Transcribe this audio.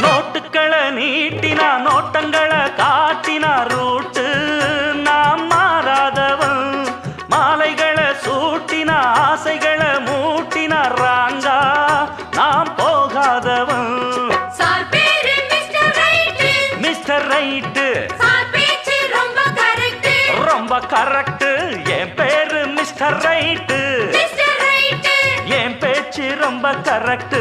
நோட்டுக்களை நீட்டினா நோட்டங்களை காட்டினா ரூட்டு நாம் மாறாதவன். மாலைகளை சூட்டினா ஆசைகளை மூட்டினா ராங்கா நாம் போகாதவன். சார் பேரு mister Right. Mister Right. Sir பேச்சு ரொம்ப கரெக்ட். ரொம்ப கரெக்ட். என் பேரு மிஸ்டர் ரைட்டு. Mister Right. என் பேச்சு ரொம்ப கரெக்ட்.